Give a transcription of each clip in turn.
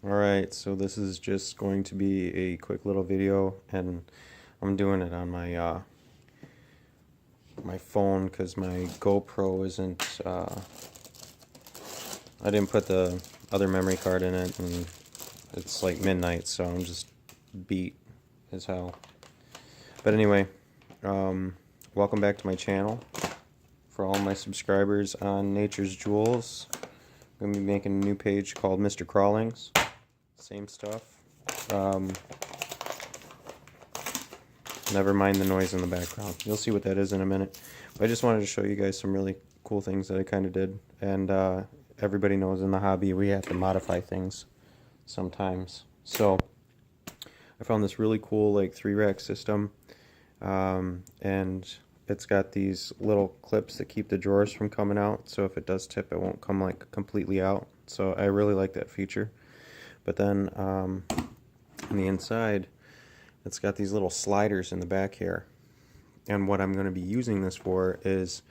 Alright, so this is just going to be a quick little video, and I'm doing it on my phone because my GoPro isn't, I didn't put the other memory card in it, and it's like midnight, so I'm just beat as hell. But anyway, welcome back to my channel. For all my subscribers on Nature's Jewels, I'm going to be making a new page called Mr. Crawlings. Same stuff. Never mind the noise in the background. You'll see what that is in a minute. But I just wanted to show you guys some really cool things that I kind of did. And everybody knows in the hobby we have to modify things sometimes. So I found this really cool like 3-rack system. And it's got these little clips that keep the drawers from coming out. So if it does tip, it won't come like completely out. So I really like that feature. But then on the inside, it's got these little sliders in the back here. And what I'm going to be using this for is,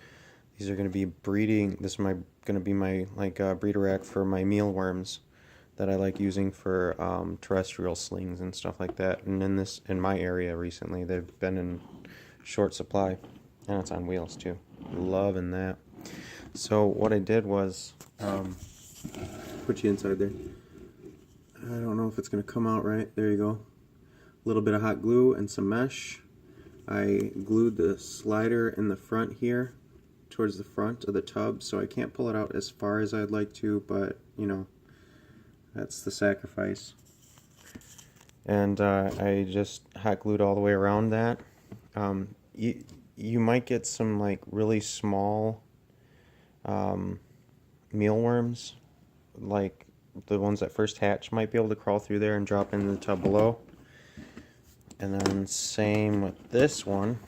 these are going to be breeding, this is going to be my breeder rack for my mealworms that I like using for terrestrial slings and stuff like that. And in my area recently, they've been in short supply. And it's on wheels too. Loving that. So what I did was, put you inside there. I don't know if it's going to come out right. There you go. A little bit of hot glue and some mesh. I glued the slider in the front here towards the front of the tub, so I can't pull it out as far as I'd like to, but you know, that's the sacrifice. And I just hot glued all the way around that. You might get some like really small mealworms, like the ones that first hatch might be able to crawl through there and drop into the tub below. And then same with this one.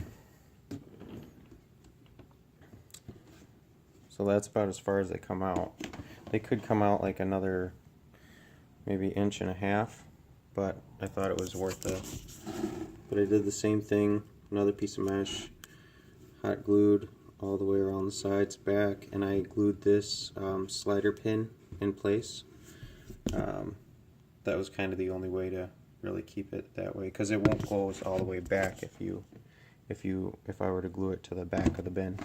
So that's about as far as they come out. They could come out like another maybe 1.5 inches, but I thought it was worth it. But I did the same thing, another piece of mesh, hot glued all the way around the sides, back, and I glued this slider pin in place. That was kind of the only way to really keep it that way, because it won't close all the way back if I were to glue it to the back of the bin.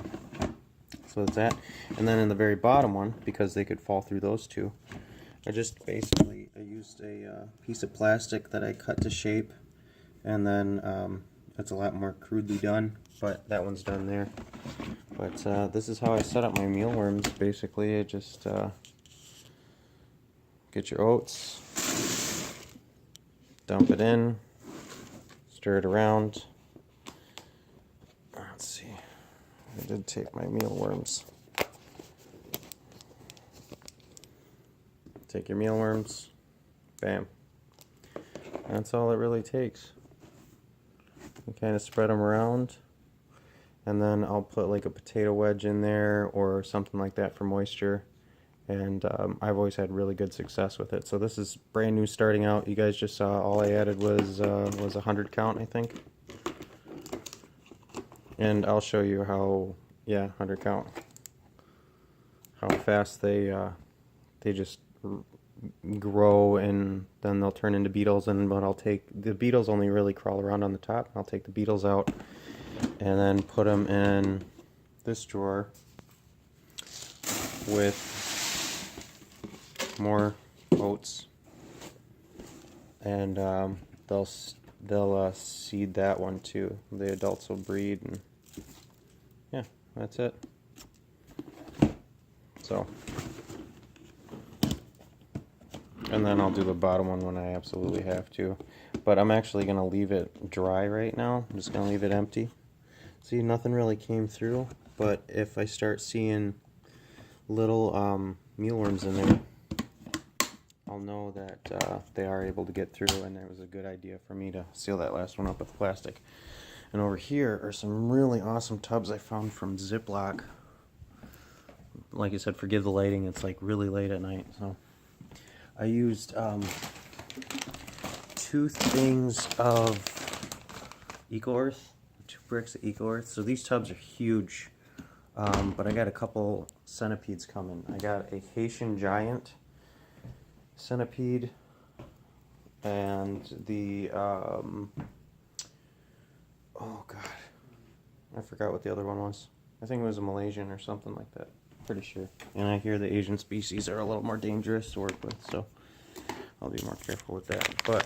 So that's that. And then in the very bottom one, because they could fall through those two, I just basically used a piece of plastic that I cut to shape, and then it's a lot more crudely done, but that one's done there. But this is how I set up my mealworms. Basically, I just get your oats, dump it in, stir it around. Let's see, I did take my mealworms. Take your mealworms, bam. That's all it really takes. You kind of spread them around, and then I'll put like a potato wedge in there or something like that for moisture. And I've always had really good success with it. So this is brand new starting out. You guys just saw all I added was 100 count, I think. And I'll show you how, yeah, 100 count. How fast they just grow, and then they'll turn into beetles. And but I'll take the beetles only really crawl around on the top. I'll take the beetles out and then put them in this drawer with more oats, and they'll seed that one too. The adults will breed, and yeah, that's it. So, and then I'll do the bottom one when I absolutely have to, but I'm actually gonna leave it dry right now. I'm just gonna leave it empty. See, nothing really came through, but if I start seeing little mealworms in there, I'll know that they are able to get through, and it was a good idea for me to seal that last one up with plastic. And over here are some really awesome tubs I found from Ziploc. Like I said, forgive the lighting, it's like really late at night. So I used 2 things of Eco Earth, 2 bricks of Eco Earth. So these tubs are huge, but I got a couple centipedes coming. I got a Haitian giant centipede and the oh god, I forgot what the other one was. I think it was a Malaysian or something like that. Pretty sure. And I hear the Asian species are a little more dangerous to work with, so I'll be more careful with that. But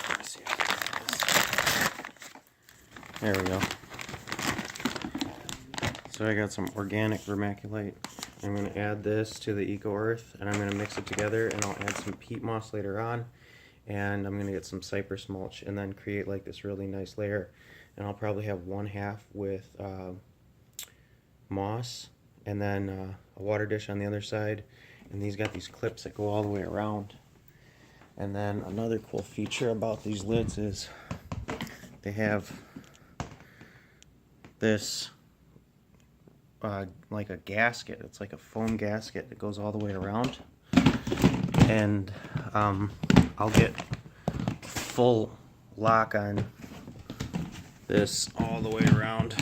let's see if there we go. So I got some organic vermiculite. I'm going to add this to the Eco Earth, and I'm going to mix it together, and I'll add some peat moss later on, and I'm going to get some cypress mulch, and then create like this really nice layer. And I'll probably have one half with moss, and then a water dish on the other side, and these got these clips that go all the way around. And then another cool feature about these lids is they have this like a gasket. It's like a foam gasket that goes all the way around, and I'll get full lock on this all the way around,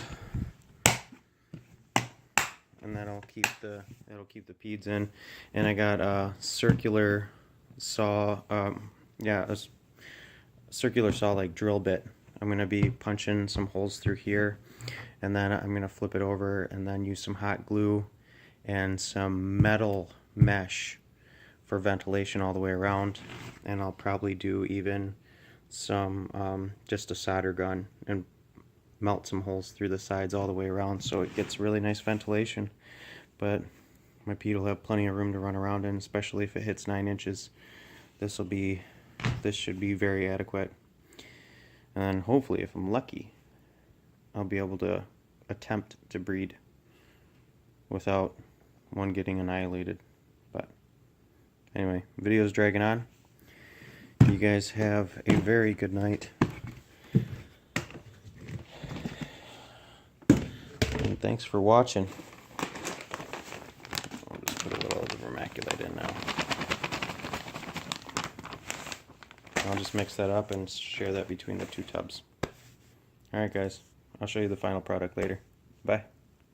and that'll keep the peeds in. And I got a circular saw, a circular saw like drill bit. I'm gonna be punching some holes through here, and then I'm gonna flip it over and then use some hot glue and some metal mesh for ventilation all the way around. And I'll probably do even some just a solder gun and melt some holes through the sides all the way around, so it gets really nice ventilation. But my peat will have plenty of room to run around in, especially if it hits 9 inches. This should be very adequate. And then hopefully, if I'm lucky, I'll be able to attempt to breed without one getting annihilated. But anyway, video's dragging on. You guys have a very good night. And thanks for watching. I'll just put a little of the vermiculite in now. I'll just mix that up and share that between the 2 tubs. Alright guys, I'll show you the final product later. Bye.